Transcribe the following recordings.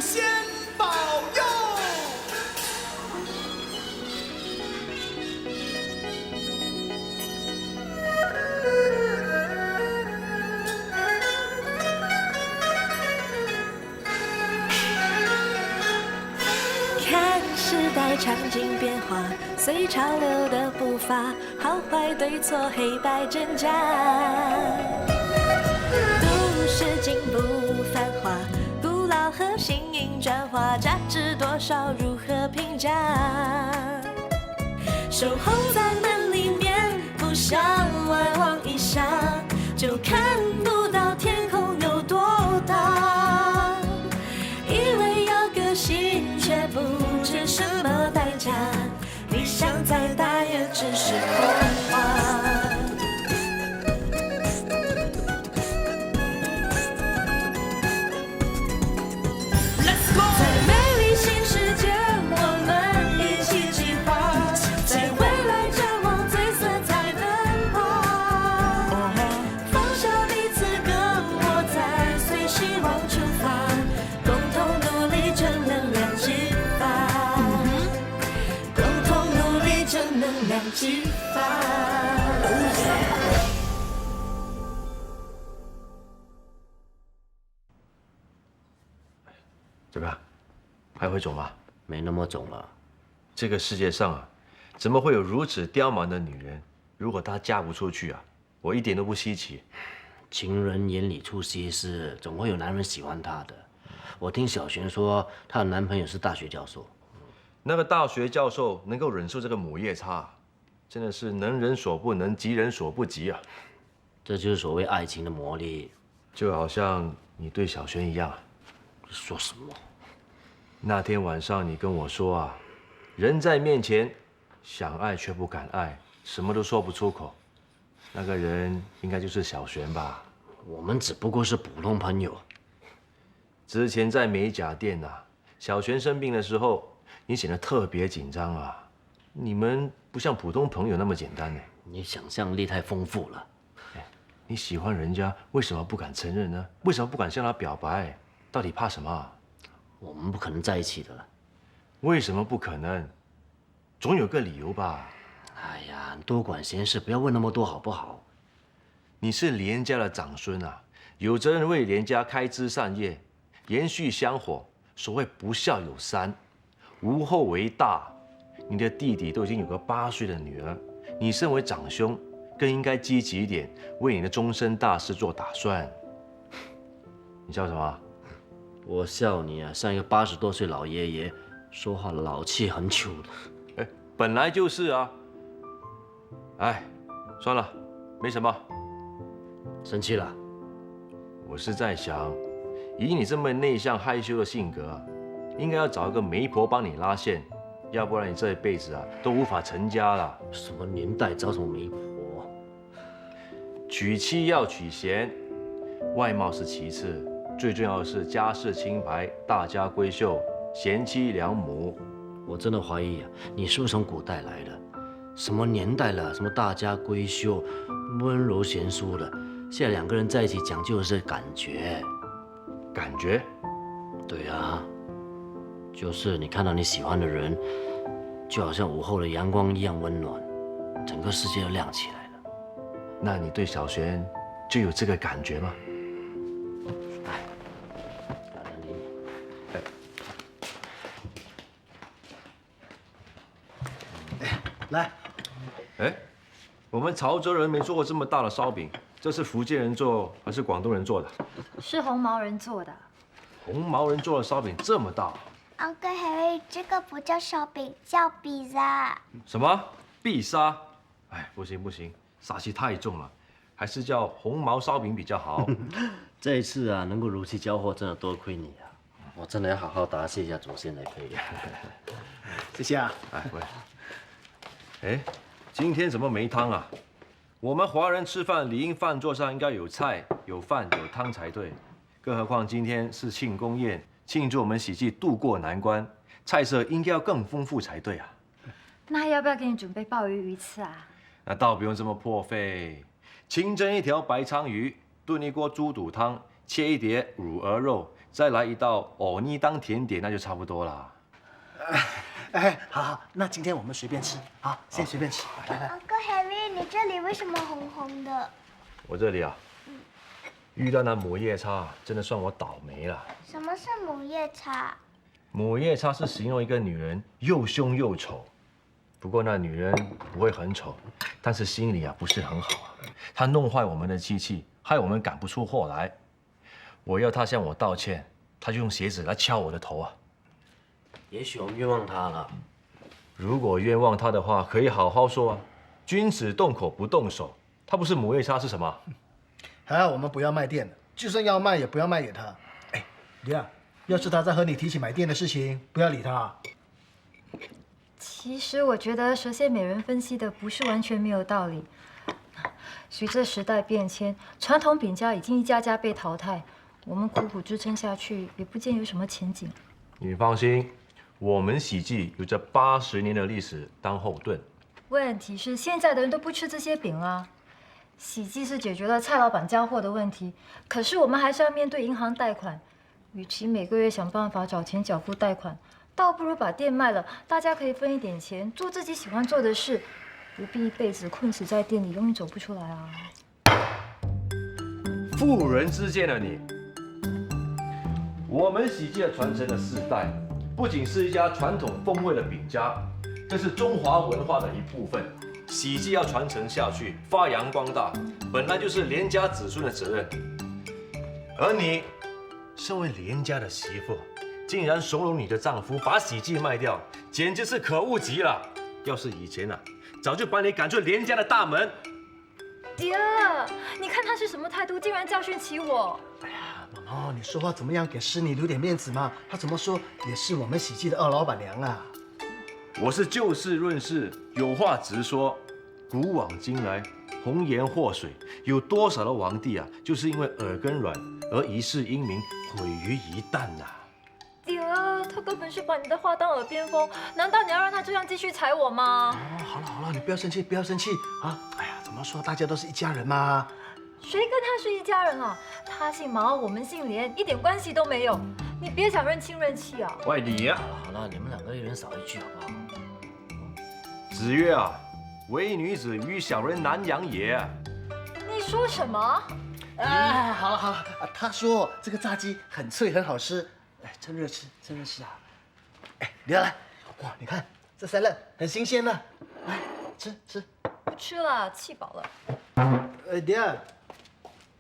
仙保佑。看时代场景变化，随潮流的步伐，好坏对错，黑白真假。都市进步繁华，古老和新颖转化，价值多少，如何评价？守候在门里面，不想外望一下，就看不到天空有多大。以为要个性，却不知什么代价。理想再大，也只是空话。在美丽新世界，我们一起计划，在未来展望最色彩奔跑。放下彼此隔膜，在随希望出发，共同努力，正能量激发。共同努力，正能量激发。怎么样？还会肿吗？没那么肿了。这个世界上啊，怎么会有如此刁蛮的女人？如果她嫁不出去啊，我一点都不稀奇。情人眼里出西施，总会有男人喜欢她的。我听小璇说，她的男朋友是大学教授。那个大学教授能够忍受这个母夜叉，真的是能人所不能，及人所不及啊！这就是所谓爱情的魔力。就好像你对小璇一样啊。说什么？那天晚上你跟我说啊，人在面前，想爱却不敢爱，什么都说不出口。那个人应该就是小璇吧？我们只不过是普通朋友。之前在美甲店啊，小璇生病的时候，你显得特别紧张啊。你们不像普通朋友那么简单呢。你想象力太丰富了。你喜欢人家，为什么不敢承认呢？为什么不敢向他表白？到底怕什么？我们不可能在一起的了。为什么不可能？总有个理由吧。哎呀，多管闲事，不要问那么多好不好？你是连家的长孙啊，有责任为连家开枝散叶，延续香火。所谓不孝有三，无后为大。你的弟弟都已经有个8岁的女儿，你身为长兄，更应该积极一点，为你的终身大事做打算。你笑什么？我笑你啊，像一个80多岁老爷爷，说话老气横秋的。本来就是啊。哎，算了，没什么。生气了？我是在想，以你这么内向害羞的性格，应该要找一个媒婆帮你拉线，要不然你这一辈子啊都无法成家了。什么年代找什么媒婆？娶妻要娶贤，外貌是其次。最重要的是家世清白，大家闺秀，贤妻良母。我真的怀疑啊，你是不是从古代来的？什么年代了？什么大家闺秀，温柔贤淑的？现在2个人在一起讲究的是感觉。感觉？对啊，就是你看到你喜欢的人，就好像午后的阳光一样温暖，整个世界都亮起来了。那你对小璇就有这个感觉吗？来，哎，我们潮州人没做过这么大的烧饼，这是福建人做还是广东人做的？是红毛人做的。红毛人做的烧饼这么大。Uncle Harry， 这个不叫烧饼，叫比萨。什么必杀？哎，不行不行，杀气太重了，还是叫红毛烧饼比较好。这一次啊，能够如期交货，真的多亏你啊！我真的要好好答谢一下祖先才可以。谢谢啊。哎喂。哎，今天怎么没汤啊？我们华人吃饭理应饭桌上应该有菜、有饭、有汤才对，更何况今天是庆功宴，庆祝我们喜剧渡过难关，菜色应该要更丰富才对啊。那要不要给你准备鲍鱼鱼翅啊？那倒不用这么破费，清蒸1条白鲳鱼，炖1锅猪肚汤，切1碟乳鹅肉，再来一道藕泥当甜点，那就差不多啦。哎，好好，那今天我们随便吃，好，先随便吃，来来。 Uncle Henry，你这里为什么红红的？我这里啊，遇到那母夜叉，真的算我倒霉了。什么是母夜叉？母夜叉是形容一个女人又凶又丑，不过那女人不会很丑，但是心里啊不是很好啊。她弄坏我们的机器，害我们赶不出货来。我要她向我道歉，她就用鞋子来敲我的头啊。也许我们冤枉他了。如果冤枉她的话，可以好好说啊。君子动口不动手，她不是母夜叉是什么？还好我们不要卖店了，就算要卖也不要卖给他。哎，李亚，要是他再和你提起买店的事情，不要理他。其实我觉得蛇蝎美人分析的不是完全没有道理。随着时代变迁，传统饼家已经一家家被淘汰，我们苦苦支撑下去，也不见有什么前景。你放心，我们喜记有着80年的历史当后盾。问题是现在的人都不吃这些饼啊。喜记是解决了蔡老板交货的问题，可是我们还是要面对银行贷款。与其每个月想办法找钱缴付贷款，倒不如把店卖了，大家可以分一点钱，做自己喜欢做的事，不必一辈子困死在店里，永远走不出来啊。妇人之见的你，我们喜记的传承了4代，不仅是一家传统风味的饼家，这是中华文化的一部分。喜记要传承下去，发扬光大，本来就是连家子孙的责任。而你，身为连家的媳妇，竟然怂恿你的丈夫把喜记卖掉，简直是可恶极了。要是以前啊，早就把你赶出连家的大门。爹，你看他是什么态度，竟然教训起我。哎呀，毛毛，你说话怎么样，给师妮留点面子嘛。她怎么说也是我们喜记的2老板娘啊。我是就事论事，有话直说。古往今来，红颜祸水，有多少的皇帝啊，就是因为耳根软而一世英名毁于一旦呐！爹，他根本是把你的话当耳边风，难道你要让他这样继续踩我吗？哦，好了好了，你不要生气，不要生气啊！哎呀，怎么说，大家都是一家人嘛。谁跟他是一家人啊？他姓毛，我们姓连，一点关系都没有。你别想认亲认戚啊！喂，你呀、好了，你们2个一人少一句好不好？子曰啊，唯女子与小人难养也。你说什么？哎，好了好了，他说这个炸鸡很脆很好吃，哎，趁热吃趁热吃啊！哎，李亚来，哇，你看这3乐很新鲜呢，来吃吃。不吃了，气饱了。李亚，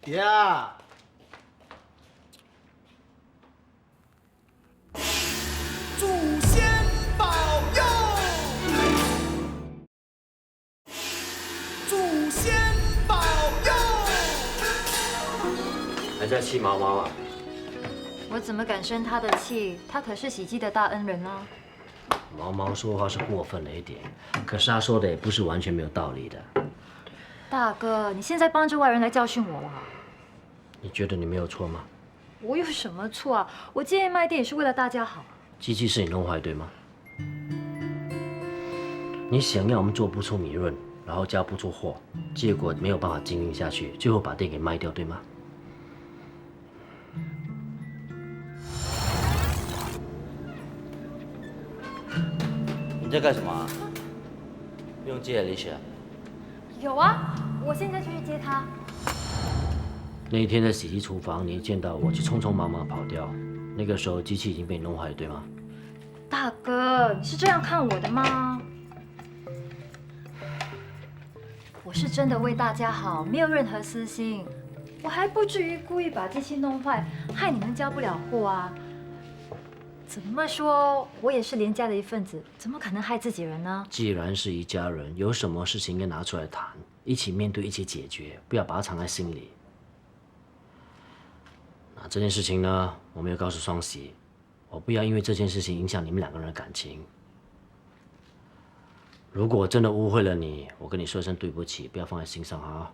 李亚。祖先保佑，祖先保佑。还在气毛毛啊？我怎么敢生他的气？他可是喜记的大恩人啊！毛毛说话是过分了一点，可是他说的也不是完全没有道理的。大哥，你现在帮着外人来教训我了？你觉得你没有错吗？我有什么错啊？我建议卖店也是为了大家好。机器是你弄坏对吗？你想要我们做不出米润，然后交不出货，结果没有办法经营下去，最后把店给卖掉，对吗？你在干什么啊？不用接Alicia。有啊，我现在就去接他。那一天在洗衣厨房，你见到我就匆匆忙忙跑掉，那个时候机器已经被你弄坏了，对吗？大哥，你是这样看我的吗？我是真的为大家好，没有任何私心，我还不至于故意把机器弄坏，害你们交不了货啊。怎么说，我也是连家的一份子，怎么可能害自己人呢？既然是一家人，有什么事情应该拿出来谈，一起面对，一起解决，不要把它藏在心里。那这件事情呢，我没有告诉双喜，我不要因为这件事情影响你们2个人的感情。如果我真的误会了你，我跟你说一声对不起，不要放在心上啊。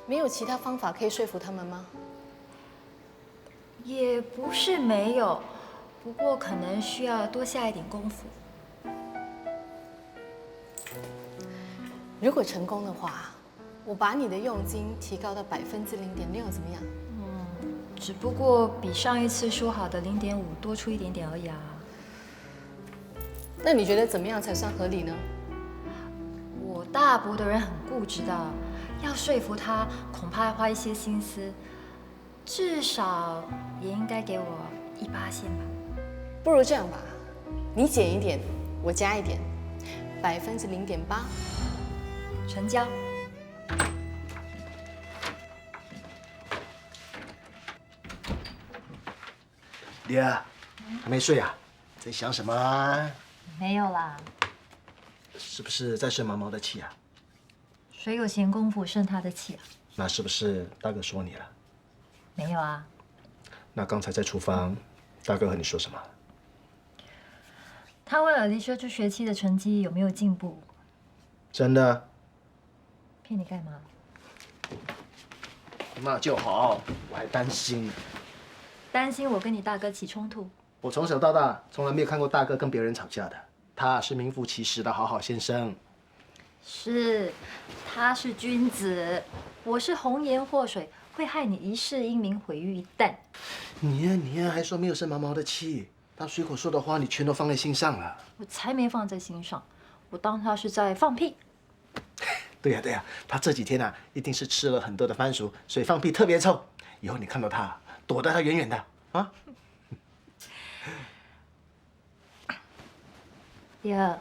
没有其他方法可以说服他们吗？也不是没有，不过可能需要多下一点功夫。如果成功的话，我把你的佣金提高到0.6%，怎么样？只不过比上一次说好的0.5多出一点点而已啊。那你觉得怎么样才算合理呢？我大伯的人很固执的，要说服他恐怕要花一些心思，至少也应该给我1%吧。不如这样吧，你减一点，我加一点，0.8%。成交。爹，还没睡啊？在想什么啊？没有啦，是不是在生毛毛的气啊？谁有闲工夫生他的气啊？那是不是大哥说你了？没有啊。那刚才在厨房，大哥和你说什么？他问尔丽说这学期的成绩有没有进步？真的？骗你干嘛？那就好，我还担心。担心我跟你大哥起冲突？我从小到大从来没有看过大哥跟别人吵架的，他是名副其实的好好先生。是，他是君子，我是红颜祸水，会害你一世英名毁于一旦。你还说没有生毛毛的气，他随口说的话你全都放在心上了。我才没放在心上，我当他是在放屁。对呀，他这几天啊一定是吃了很多的番薯，所以放屁特别臭。以后你看到他，躲得他远远的啊。第二，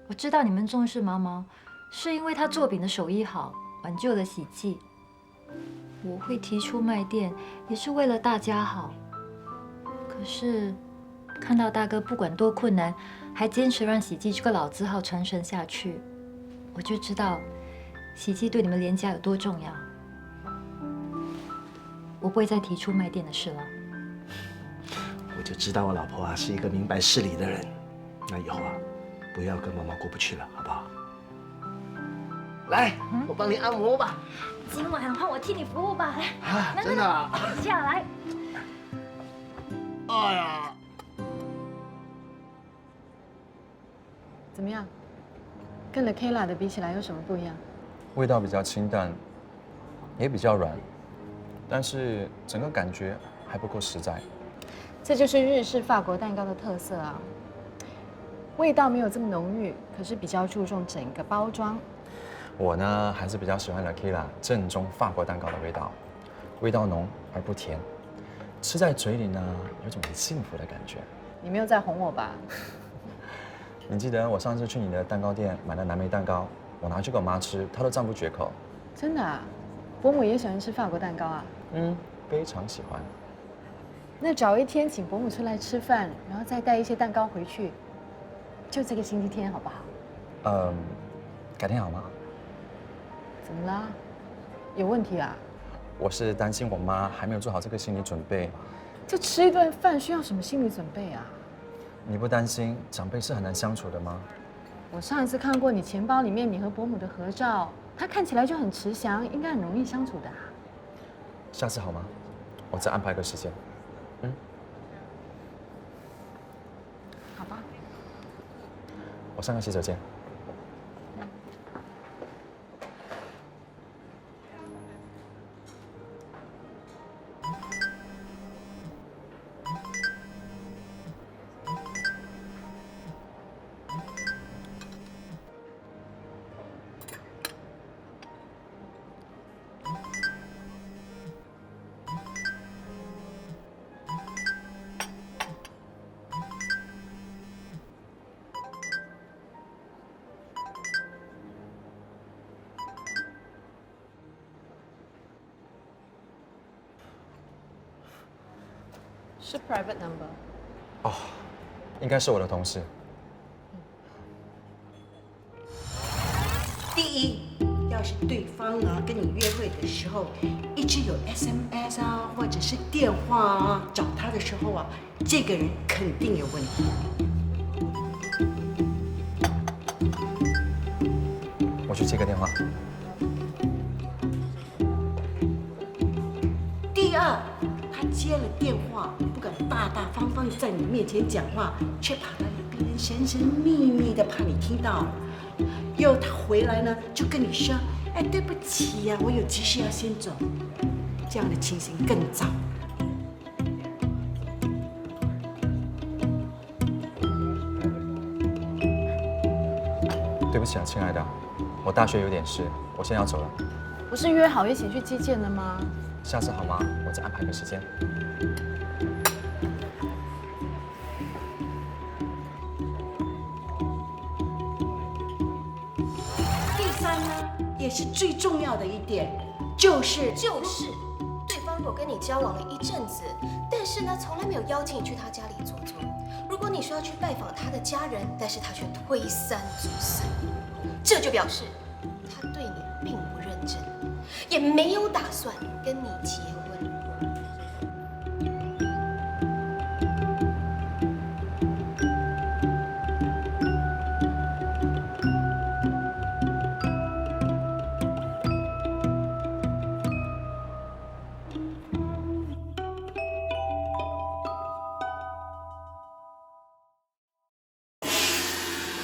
我知道你们重视毛毛，是因为他做饼的手艺好，挽救了喜记。我会提出卖店，也是为了大家好。可是，看到大哥不管多困难，还坚持让喜记这个老字号传承下去，我就知道喜记对你们连家有多重要。我不会再提出卖店的事了。我就知道我老婆啊是一个明白事理的人。那以后啊，不要跟毛毛过不去了，好不好？来，我帮你按摩吧。今晚换我替你服务吧，来，啊，真的啊？下来。哎呀，怎么样？跟 Le Kela 的比起来有什么不一样？味道比较清淡，也比较软，但是整个感觉还不够实在。这就是日式法国蛋糕的特色啊。味道没有这么浓郁，可是比较注重整个包装。我呢，还是比较喜欢 Le Kela 正宗法国蛋糕的味道，味道浓而不甜，吃在嘴里呢，有种很幸福的感觉。你没有在哄我吧？你记得我上次去你的蛋糕店买的蓝莓蛋糕，我拿去给我妈吃，她都赞不绝口。真的啊？伯母也喜欢吃法国蛋糕啊？非常喜欢。那找一天请伯母出来吃饭，然后再带一些蛋糕回去，就这个星期天好不好？改天好吗？怎么啦？有问题啊？我是担心我妈还没有做好这个心理准备。就吃一顿饭需要什么心理准备啊？你不担心长辈是很难相处的吗？我上一次看过你钱包里面你和伯母的合照，她看起来就很慈祥，应该很容易相处的啊。下次好吗？我再安排个时间。好吧。我上个洗手间。是 private number。哦，应该是我的同事。第一，要是对方啊跟你约会的时候，一直有 SMS 啊或者是电话啊找他的时候啊，这个人肯定有问题。我去接个电话。第二，他接了电话，不敢大大方方在你面前讲话，却跑到一边神神秘秘的，怕你听到。又他回来呢，就跟你说，哎，对不起呀，我有急事要先走，这样的情形更糟。对不起啊，亲爱的，我大学有点事，我现在要走了。不是约好一起去击剑的吗？下次好吗？我再安排个时间。第三呢，也是最重要的一点，就是对方有跟你交往了一阵子，但是呢，从来没有邀请你去他家里坐坐。如果你说要去拜访他的家人，但是他却推三阻四，这就表示他对你并不认真，也没有打算跟你结婚。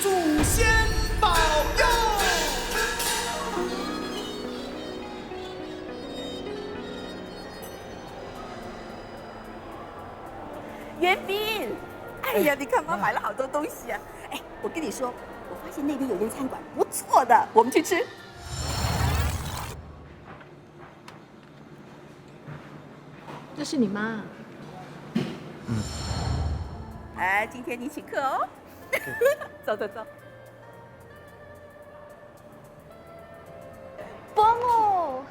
祖先保佑！袁彬，哎呀，你看妈买了好多东西啊！哎，我跟你说，我发现那边有间餐馆不错的，我们去吃。这是你妈。哎，今天你请客哦。走走走。伯母，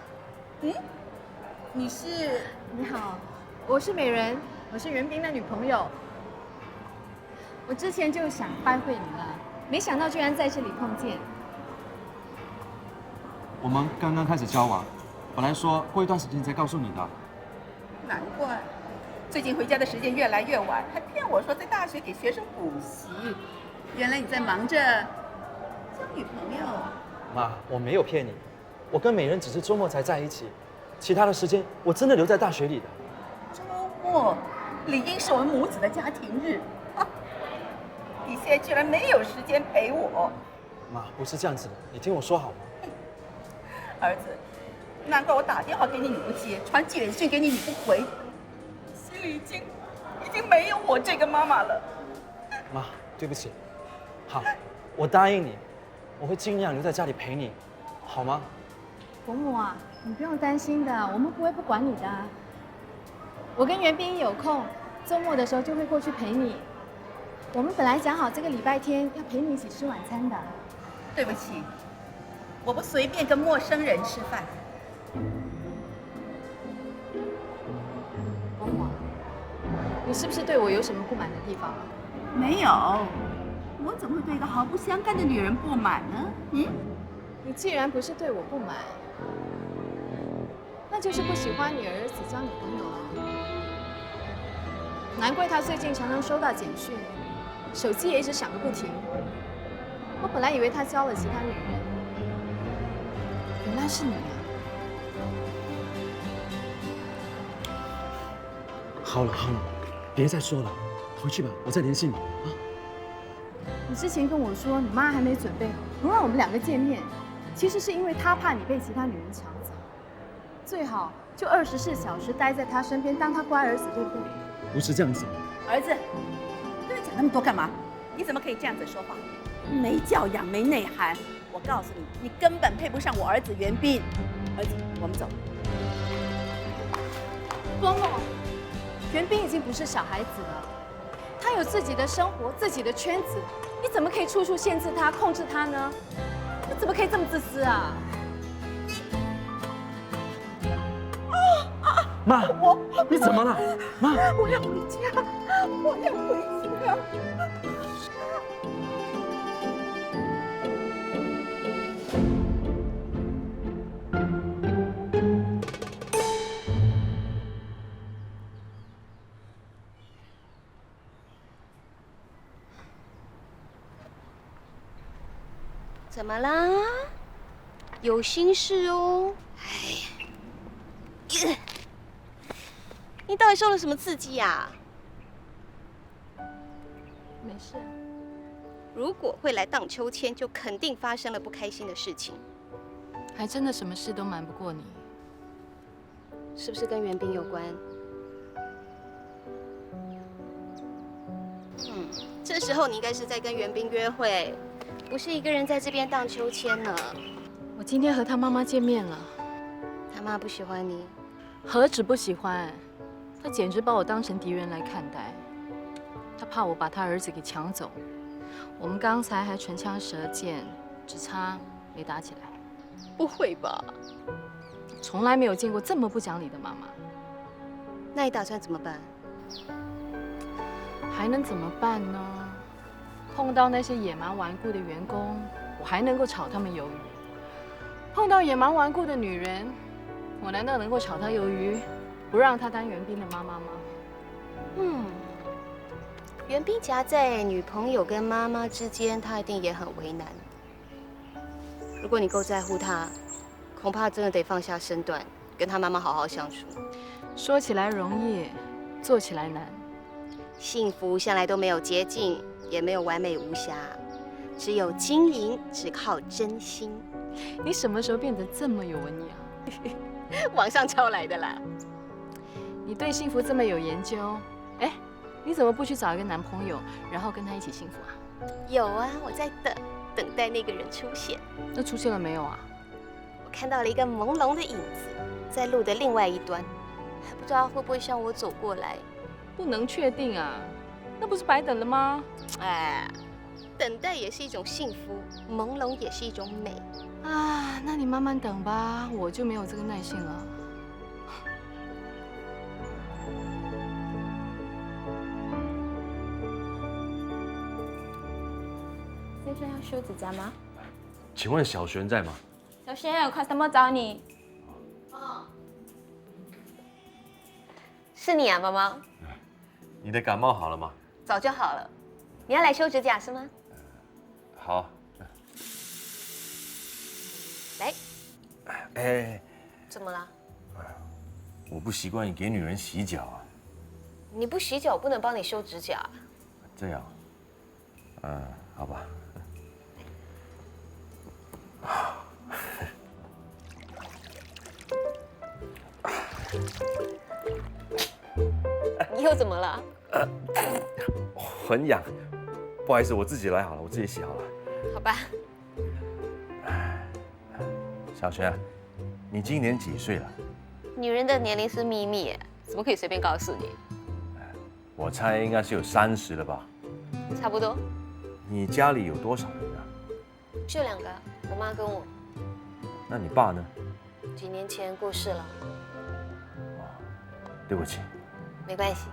你是？你好，我是美人，我是袁彬的女朋友。我之前就想拜会你了，没想到居然在这里碰见。我们刚刚开始交往，本来说过一段时间才告诉你的。难怪，最近回家的时间越来越晚，还骗我说在大学给学生补习。原来你在忙着交女朋友。妈，我没有骗你，我跟美人只是周末才在一起，其他的时间我真的留在大学里的。周末理应是我们母子的家庭日，你现在居然没有时间陪我。妈，不是这样子的，你听我说好吗？儿子，难怪我打电话给你你不接，传简讯给你你不回，心里已经没有我这个妈妈了。妈，对不起。好，我答应你，我会尽量留在家里陪你，好吗？伯母啊，你不用担心的，我们不会不管你的。我跟袁彬有空，周末的时候就会过去陪你。我们本来讲好这个礼拜天要陪你一起吃晚餐的。对不起，我不随便跟陌生人吃饭。伯母啊，你是不是对我有什么不满的地方？没有，我怎么会对一个毫不相干的女人不满呢？你既然不是对我不满，那就是不喜欢你儿子交女朋友啊。难怪他最近常常收到简讯，手机也一直响个不停。我本来以为他交了其他女人，原来是你啊！好了，别再说了，回去吧，我再联系你啊。你之前跟我说你妈还没准备好，不让我们两个见面，其实是因为她怕你被其他女人抢走，最好就24小时待在她身边，当她乖儿子，对不对？不是这样子。儿子，跟你讲那么多干嘛？你怎么可以这样子说话？没教养，没内涵。我告诉你，你根本配不上我儿子袁彬。儿子，我们走。伯母，袁彬已经不是小孩子了，他有自己的生活，自己的圈子，你怎么可以处处限制他、控制他呢？你怎么可以这么自私啊？妈，你怎么了？妈，我要回家，我要回家。怎么啦？有心事哦。哎呀，你到底受了什么刺激呀？没事。如果会来荡秋千，就肯定发生了不开心的事情。还真的什么事都瞒不过你。是不是跟袁冰有关？这时候你应该是在跟袁冰约会，不是一个人在这边荡秋千呢。我今天和他妈妈见面了，他妈不喜欢你，何止不喜欢，他简直把我当成敌人来看待。他怕我把他儿子给抢走。我们刚才还唇枪舌剑，只差没打起来。不会吧？从来没有见过这么不讲理的妈妈。那你打算怎么办？还能怎么办呢？碰到那些野蛮顽固的员工，我还能够炒他们鱿鱼；碰到野蛮顽固的女人，我难道能够炒她鱿鱼，不让她当袁冰的妈妈吗？袁冰夹在女朋友跟妈妈之间，他一定也很为难。如果你够在乎他，恐怕真的得放下身段，跟他妈妈好好相处。说起来容易，做起来难。幸福向来都没有捷径，也没有完美无瑕，只有经营，只靠真心。你什么时候变得这么有文雅？网上抄来的啦。你对幸福这么有研究，哎，你怎么不去找一个男朋友，然后跟他一起幸福啊？有啊，我在等待那个人出现。那出现了没有啊？我看到了一个朦胧的影子，在路的另外一端，还不知道会不会向我走过来。不能确定啊，那不是白等了吗？哎，等待也是一种幸福，朦胧也是一种美啊。那你慢慢等吧，我就没有这个耐性了。先生要修指甲吗？请问小璇在吗？小轩有 customer 找你。是你啊，妈妈。你的感冒好了吗？早就好了。你要来修指甲是吗？好。来。哎，怎么了？我不习惯你给女人洗脚啊。你不洗脚，不能帮你修指甲。这样，好吧。你又怎么了？很痒，不好意思，我自己来好了，我自己洗好了。好吧。小璇，你今年几岁了？女人的年龄是秘密，怎么可以随便告诉你？我猜应该是有30了吧。差不多。你家里有多少人啊？就2个，我妈跟我。那你爸呢？几年前过世了。对不起。没关系。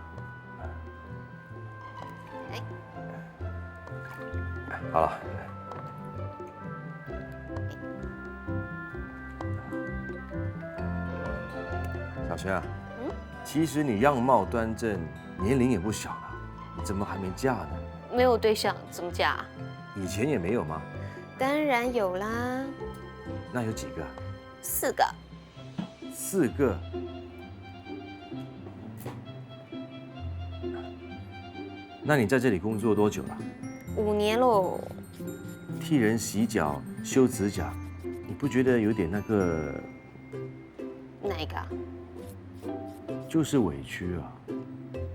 好了。小璇啊，其实你样貌端正，年龄也不小了，你怎么还没嫁呢？没有对象，怎么嫁？以前也没有吗？当然有啦。那有几个？4个。4个。那你在这里工作多久了？5年喽。替人洗脚、修指甲，你不觉得有点那个？哪一个啊？就是委屈啊。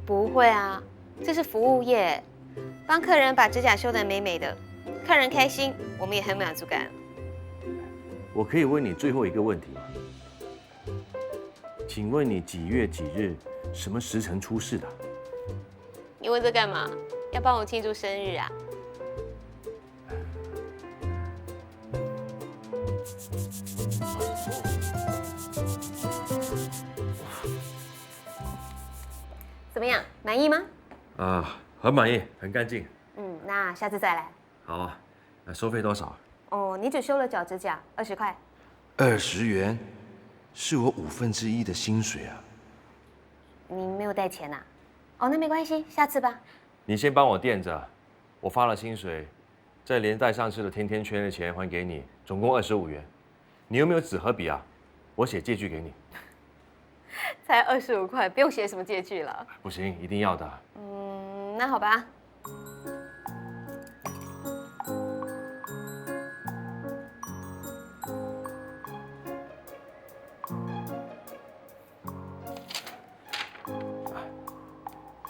不会啊，这是服务业，帮客人把指甲修得美美的，客人开心，我们也很有满足感。我可以问你最后一个问题吗？请问你几月几日、什么时辰出世的？你问这干嘛？要帮我庆祝生日啊？怎么样，满意吗？很满意，很干净。那下次再来。好啊，那收费多少？哦，你只修了脚指甲，20块。20元，是我1/5的薪水啊。你没有带钱呐？哦，那没关系，下次吧。你先帮我垫着，我发了薪水，再连带上次的甜甜圈的钱还给你，总共25元。你有没有纸和笔啊？我写借据给你。才25块，不用写什么借据了。不行，一定要的。那好吧。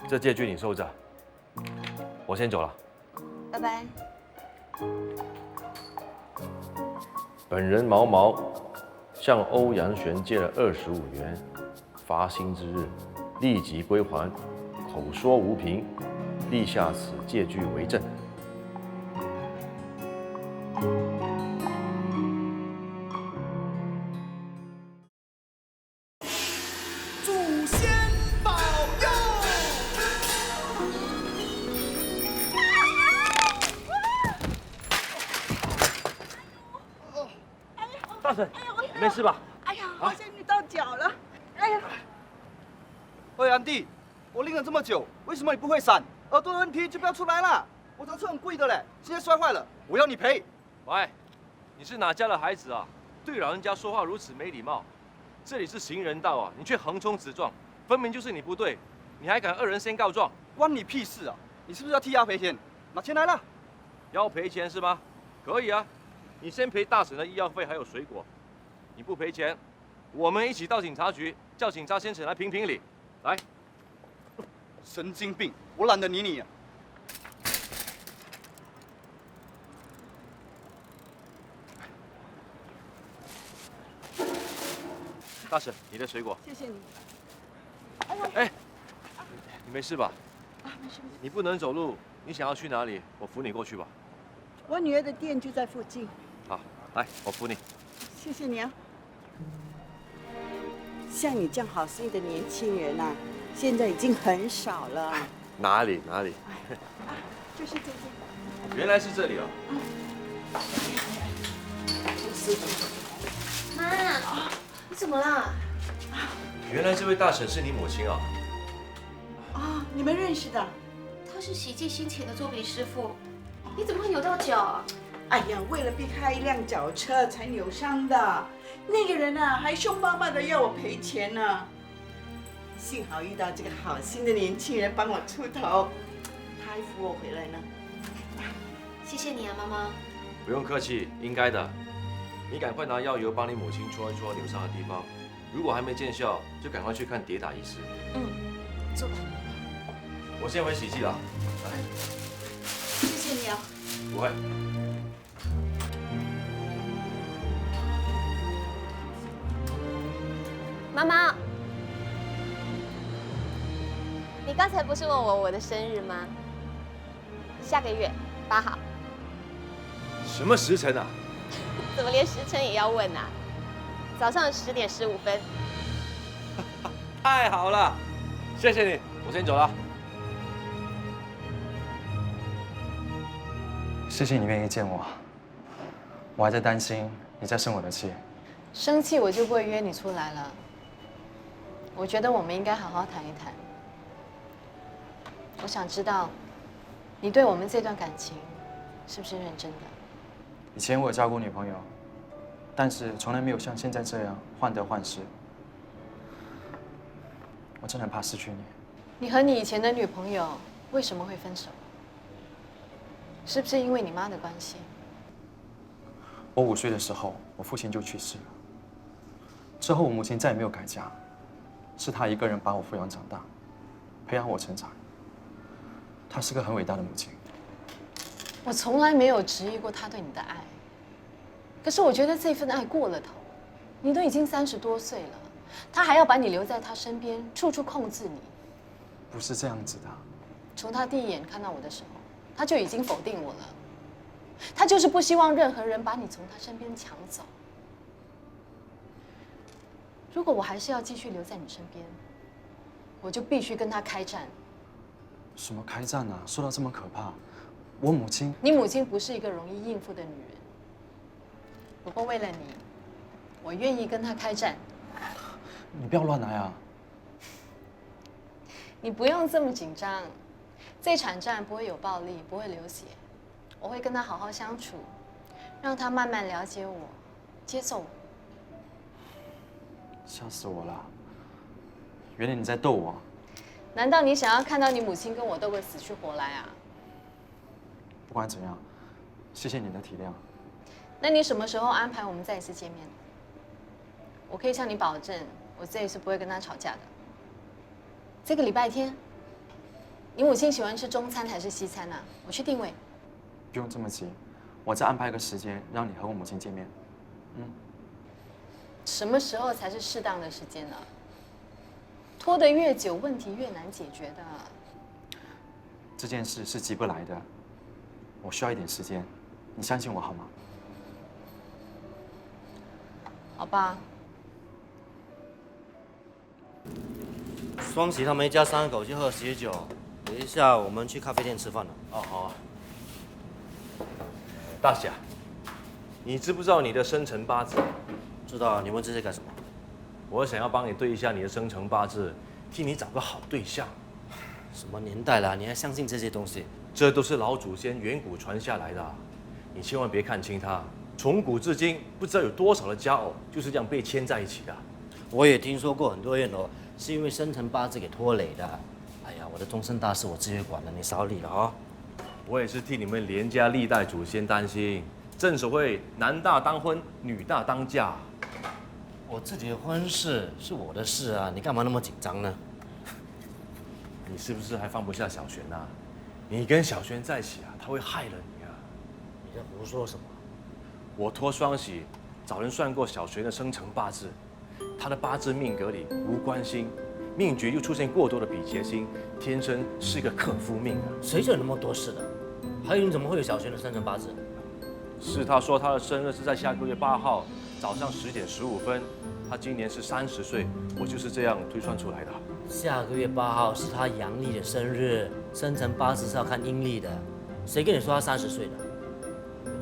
这借据你收着，我先走了。拜拜。本人毛毛向欧阳璇借了25元，罚薪之日立即归还，口说无凭，立下此借据为证。祖先保佑！大婶，你没事吧？哎呀，好像遇到脚了。哎呀，喂，安迪，我拎了这么久，为什么你不会闪？耳朵的问题就不要出来了。我找车很贵的嘞，现在摔坏了，我要你赔。喂，你是哪家的孩子啊？对老人家说话如此没礼貌。这里是行人道啊，你却横冲直撞，分明就是你不对，你还敢2人先告状？关你屁事啊！你是不是要替他赔钱？拿钱来了。要赔钱是吗？可以啊，你先赔大婶的医药费还有水果。你不赔钱，我们一起到警察局，叫警察先生来评评理。来，神经病！我懒得理你啊。大婶，你的水果。谢谢你。哎，你没事吧？啊，没事没事。你不能走路，你想要去哪里？我扶你过去吧。我女儿的店就在附近。好，来，我扶你。谢谢你啊。像你这样好心的年轻人啊，现在已经很少了。哪里？就是这边。原来是这里啊。妈，你怎么了？原来这位大婶是你母亲啊。啊，你们认识的？他是洗剂新请的作笔师傅，你怎么会扭到脚啊？哎呀，为了避开一辆脚车才扭伤的。那个人啊，还凶巴巴的要我赔钱呢。幸好遇到这个好心的年轻人帮我出头，他还扶我回来呢。谢谢你啊，妈妈。不用客气，应该的。你赶快拿药油帮你母亲搓一搓扭伤的地方，如果还没见效，就赶快去看跌打医师。坐吧。我先回洗剂了。来，谢谢你啊。不会。妈妈，你刚才不是问我的生日吗？下个月8号。什么时辰啊？怎么连时辰也要问啊？早上10点15分。太好了，谢谢你，我先走了。谢谢你愿意见我，我还在担心你在生我的气。生气我就不会约你出来了。我觉得我们应该好好谈一谈。我想知道，你对我们这段感情是不是认真的？以前我有交过女朋友，但是从来没有像现在这样患得患失。我真的很怕失去你。你和你以前的女朋友为什么会分手？是不是因为你妈的关系？我5岁的时候，我父亲就去世了。之后我母亲再也没有改嫁，是她一个人把我抚养长大，培养我成长。她是个很伟大的母亲。我从来没有质疑过她对你的爱，可是我觉得这份爱过了头。你都已经30多岁了，她还要把你留在她身边，处处控制你。不是这样子的。从她第一眼看到我的时候，她就已经否定我了。她就是不希望任何人把你从她身边抢走。如果我还是要继续留在你身边，我就必须跟她开战。什么开战啊？说到这么可怕，我母亲……你母亲不是一个容易应付的女人。不过为了你，我愿意跟她开战。你不要乱来啊！你不用这么紧张，这场战不会有暴力，不会流血。我会跟她好好相处，让她慢慢了解我，接受我。吓死我了！原来你在逗我。难道你想要看到你母亲跟我斗个死去活来啊？不管怎样，谢谢你的体谅。那你什么时候安排我们再一次见面？我可以向你保证，我这一次不会跟他吵架的。这个礼拜天。你母亲喜欢吃中餐还是西餐啊？我去定位。不用这么急，我再安排个时间让你和我母亲见面。什么时候才是适当的时间呢？拖得越久，问题越难解决的。这件事是急不来的，我需要一点时间，你相信我好吗？好吧。双喜他们一家3口去喝喜酒，等一下我们去咖啡店吃饭了。哦，好啊。大侠，你知不知道你的生辰八字？知道，你问这些干什么？我想要帮你对一下你的生辰八字，替你找个好对象。什么年代了，你还相信这些东西？这都是老祖先远古传下来的，你千万别看轻它。从古至今，不知道有多少的佳偶就是这样被牵在一起的。我也听说过很多人哦，是因为生辰八字给拖累的。哎呀，我的终身大事我自己会管的，你少理了啊。我也是替你们连家历代祖先担心。正所谓男大当婚，女大当嫁。我自己的婚事是我的事啊，你干嘛那么紧张呢？你是不是还放不下小璇啊？你跟小璇在一起啊，他会害了你啊！你在胡说什么？我托双喜找人算过小璇的生辰八字，他的八字命格里无官星，命局又出现过多的比劫星，天生是个克夫命啊！谁有那么多事的？还有你怎么会有小璇的生辰八字？是他说他的生日是在下个月8号早上10点15分，他今年是30岁，我就是这样推算出来的。下个月8号是他阳历的生日，生辰八字是要看阴历的。谁跟你说他30岁的？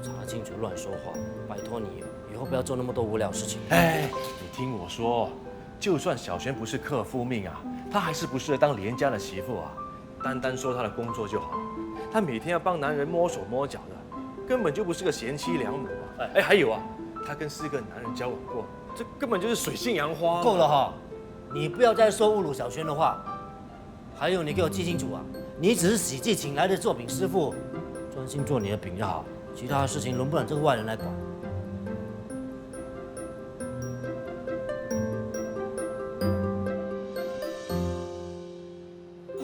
查清楚，乱说话！拜托你以后不要做那么多无聊事情。哎，你听我说，就算小璇不是克夫命啊，她还是不适合当连家的媳妇啊。单单说她的工作就好，她每天要帮男人摸手摸脚的，根本就不是个贤妻良母啊！哎，还有啊，她跟4个男人交往过，这根本就是水性杨花。够了哈！你不要再说侮辱小萱的话。还有，你给我记清楚啊！你只是喜记请来的作饼师傅，专心做你的饼就好，其他的事情轮不到这个外人来管。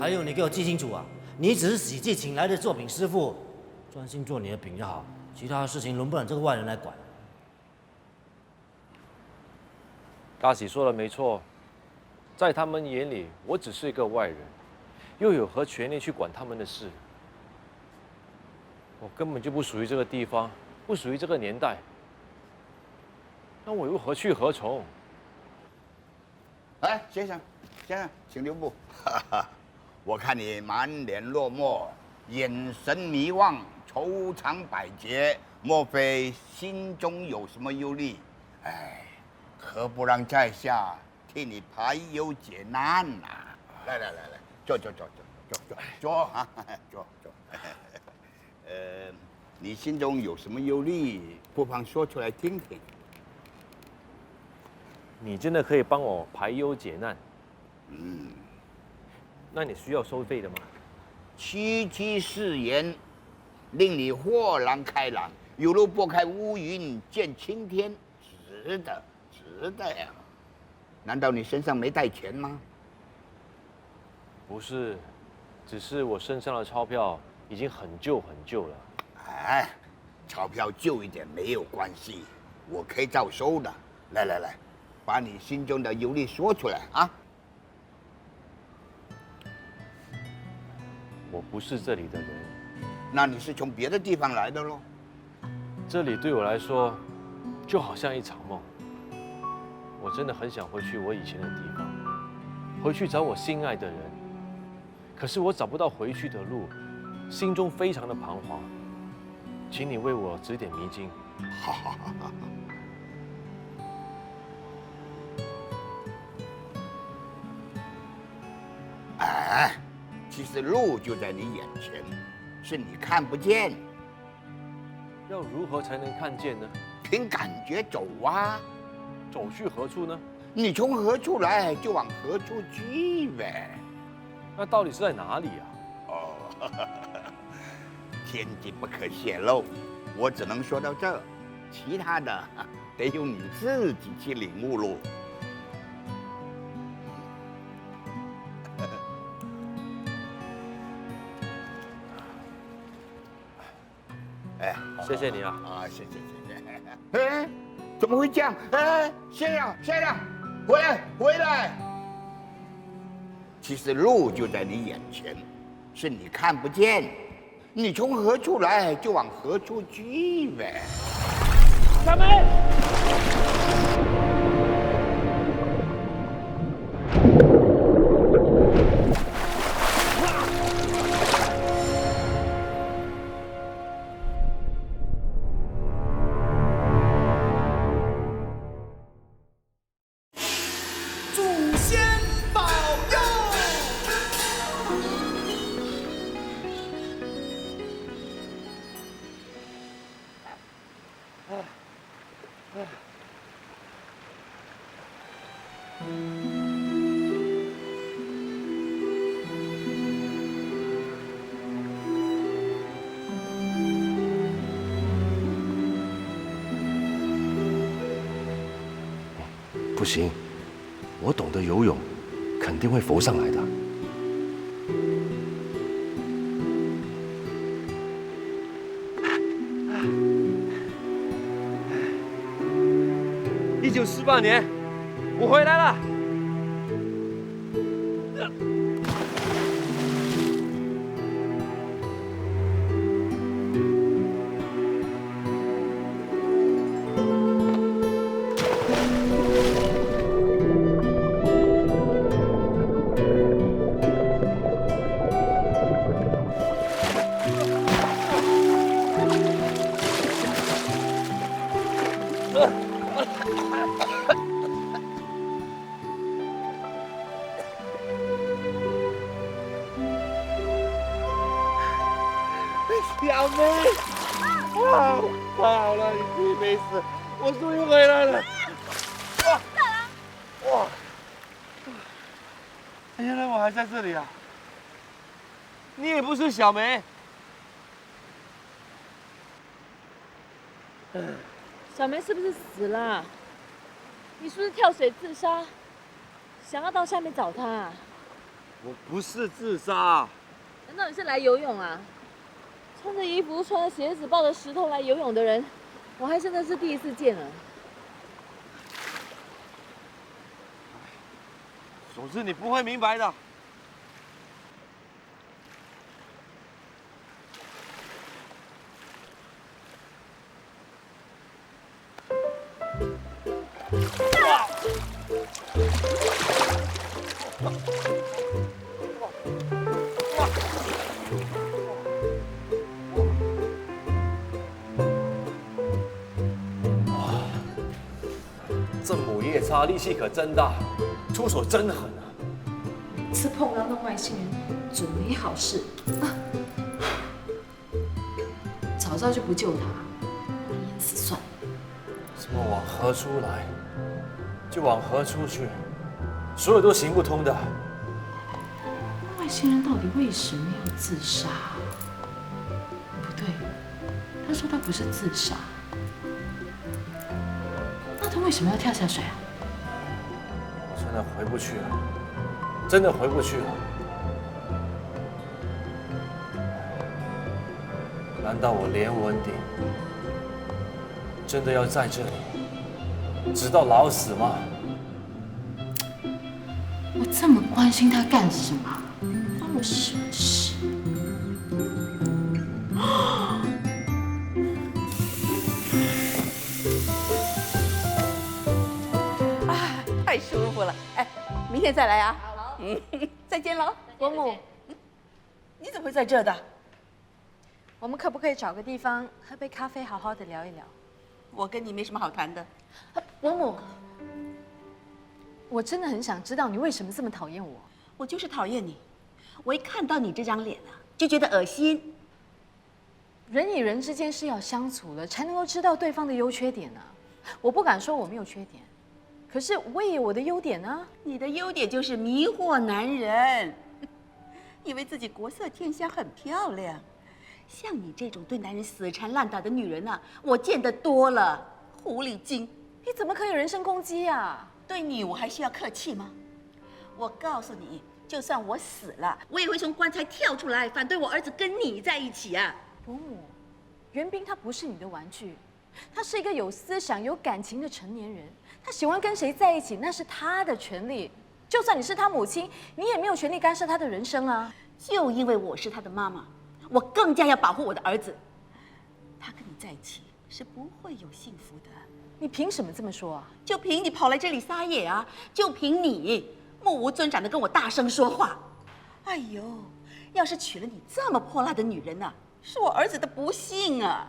还有，你给我记清楚啊！你只是喜记请来的作饼师傅，专心做你的饼就好，其他的事情轮不到这个外人来管。大喜说的没错，在他们眼里，我只是一个外人，又有何权利去管他们的事？我根本就不属于这个地方，不属于这个年代，那我又何去何从？哎，先生，请留步。我看你满脸落寞，眼神迷惘，愁肠百结，莫非心中有什么忧虑？哎，何不让在下替你排忧解难呐？来，坐啊，坐。你心中有什么忧虑，不妨说出来听听。你真的可以帮我排忧解难？那你需要收费的吗？区区誓言，令你豁然开朗，犹如拨开乌云见青天，值得呀！难道你身上没带钱吗？不是，只是我身上的钞票已经很旧了。哎，钞票旧一点没有关系，我可以照收的。来，把你心中的忧虑说出来啊！我不是这里的人，那你是从别的地方来的喽？这里对我来说，就好像一场梦。我真的很想回去我以前的地方，回去找我心爱的人。可是我找不到回去的路，心中非常的彷徨。请你为我指点迷津。好。哎，其实路就在你眼前，是你看不见。要如何才能看见呢？凭感觉走啊。走去何处呢？你从何处来，就往何处去呗。那到底是在哪里啊？天机不可泄露，我只能说到这，其他的得由你自己去领悟喽。谢谢你啊！啊，谢谢。哎，怎么会这样？哎，先生，回来！其实路就在你眼前，是你看不见。你从何处来，就往何处去呗。小梅。祖先保佑！不行，我懂得游泳，肯定会浮上来的。1948年，我回来了。小梅，哇，太好了，你自己没事，我终于回来了。哇，原来我还在这里啊！你也不是小梅。小梅是不是死了？你是不是跳水自杀？想要到下面找她？我不是自杀。难道你是来游泳啊？穿着衣服、穿着鞋子、抱着石头来游泳的人，我还真的是第一次见了。总之你不会明白的。这母夜叉力气可真大，出手真狠啊！每次碰到那外星人，准没好事啊！早知道就不救他，把他淹死算了。什么往河出来，就往河出去，所有都行不通的。外星人到底为什么要自杀？不对，他说他不是自杀，那他为什么要跳下水啊？我真的回不去了，真的回不去了。难道我连文鼎真的要在这里直到老死吗？我这么关心他干什么？关我什么事？啊，太舒服了！哎，明天再来啊。再见喽，伯母。你怎么会在这的？我们可不可以找个地方喝杯咖啡，好好的聊一聊？我跟你没什么好谈的。伯母，我真的很想知道你为什么这么讨厌我。我就是讨厌你，我一看到你这张脸啊，就觉得恶心。人与人之间是要相处的，才能够知道对方的优缺点啊。我不敢说我没有缺点，可是我也有我的优点啊。你的优点就是迷惑男人，以为自己国色天香很漂亮。像你这种对男人死缠烂打的女人啊，我见得多了。狐狸精，你怎么可以人身攻击啊？对你我还需要客气吗？我告诉你，就算我死了，我也会从棺材跳出来，反对我儿子跟你在一起啊！伯母，袁彬他不是你的玩具，他是一个有思想、有感情的成年人。他喜欢跟谁在一起，那是他的权利。就算你是他母亲，你也没有权利干涉他的人生啊！就因为我是他的妈妈，我更加要保护我的儿子。他跟你在一起是不会有幸福的。你凭什么这么说啊？就凭你跑来这里撒野啊！就凭你目无尊长的跟我大声说话！哎呦，要是娶了你这么泼辣的女人啊，是我儿子的不幸啊！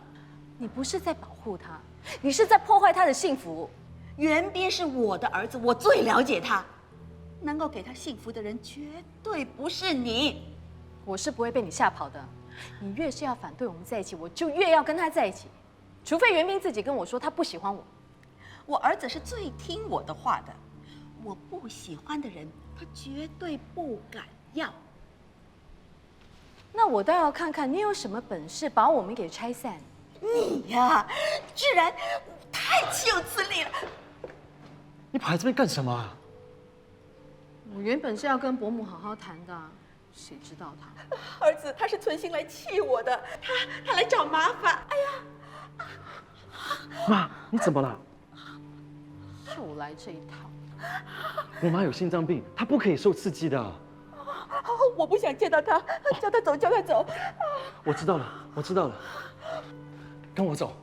你不是在保护他，你是在破坏他的幸福。袁彬是我的儿子，我最了解他。能够给他幸福的人绝对不是你，我是不会被你吓跑的。你越是要反对我们在一起，我就越要跟他在一起，除非袁彬自己跟我说他不喜欢我。我儿子是最听我的话的，我不喜欢的人，他绝对不敢要。那我倒要看看你有什么本事把我们给拆散。你呀，居然太岂有此理了！你跑来这边干什么啊？我原本是要跟伯母好好谈的，谁知道他儿子他是存心来气我的，他来找麻烦。哎呀，妈，你怎么了？又来这一套。我妈有心脏病，她不可以受刺激的。我不想见到他，叫他走，叫他走。我知道了，我知道了，跟我走。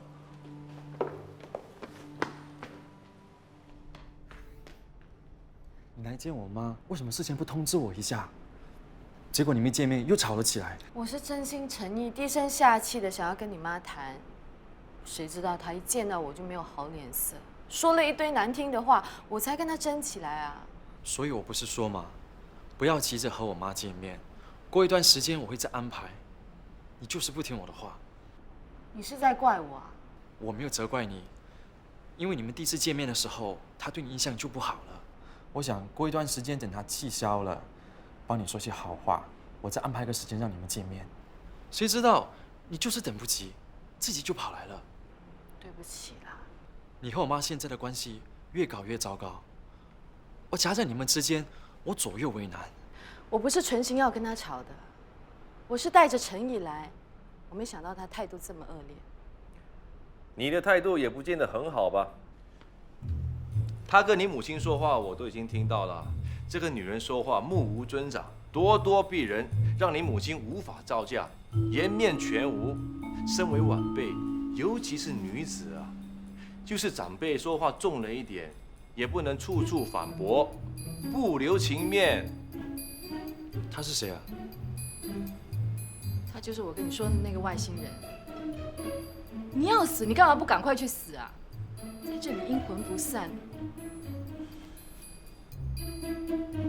你来见我妈，为什么事前不通知我一下？结果你们一见面又吵了起来。我是真心诚意、低声下气的想要跟你妈谈，谁知道她一见到我就没有好脸色，说了一堆难听的话，我才跟她争起来啊。所以我不是说嘛，不要急着和我妈见面，过一段时间我会再安排。你就是不听我的话。你是在怪我啊？我没有责怪你，因为你们第一次见面的时候，她对你印象就不好了。我想过一段时间，等她气消了，帮你说些好话，我再安排个时间让你们见面。谁知道你就是等不及，自己就跑来了。对不起啦。你和我妈现在的关系越搞越糟糕，我夹在你们之间，我左右为难。我不是存心要跟她吵的，我是带着诚意来，我没想到她态度这么恶劣。你的态度也不见得很好吧？他跟你母亲说话，我都已经听到了。这个女人说话目无尊长，咄咄逼人，让你母亲无法招架，颜面全无。身为晚辈，尤其是女子啊，就是长辈说话重了一点，也不能处处反驳，不留情面。他是谁啊？他就是我跟你说的那个外星人。你要死，你干嘛不赶快去死啊？在这里阴魂不散。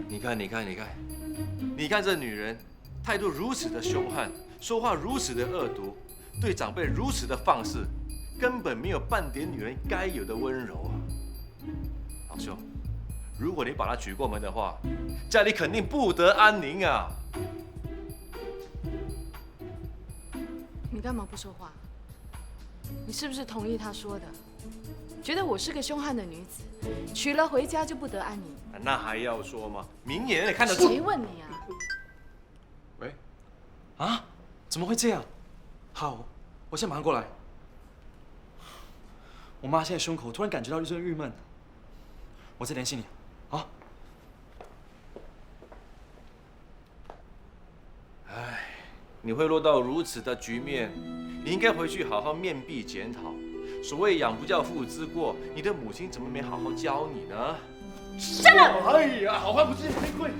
你看，你看这女人，态度如此的凶悍，说话如此的恶毒，对长辈如此的放肆，根本没有半点女人该有的温柔啊！老兄，如果你把她娶过门的话，家里肯定不得安宁啊！你干嘛不说话？你是不是同意他说的？觉得我是个凶悍的女子，娶了回家就不得安宁？那还要说吗？明眼人也看得出。谁问你啊？喂，啊？怎么会这样？好，我先马上过来。我妈现在胸口突然感觉到一阵郁闷，我再联系你，啊？唉，你会落到如此的局面，你应该回去好好面壁检讨。所谓养不教父之过，你的母亲怎么没好好教你呢？真的！哎呀，好汉不吃亏。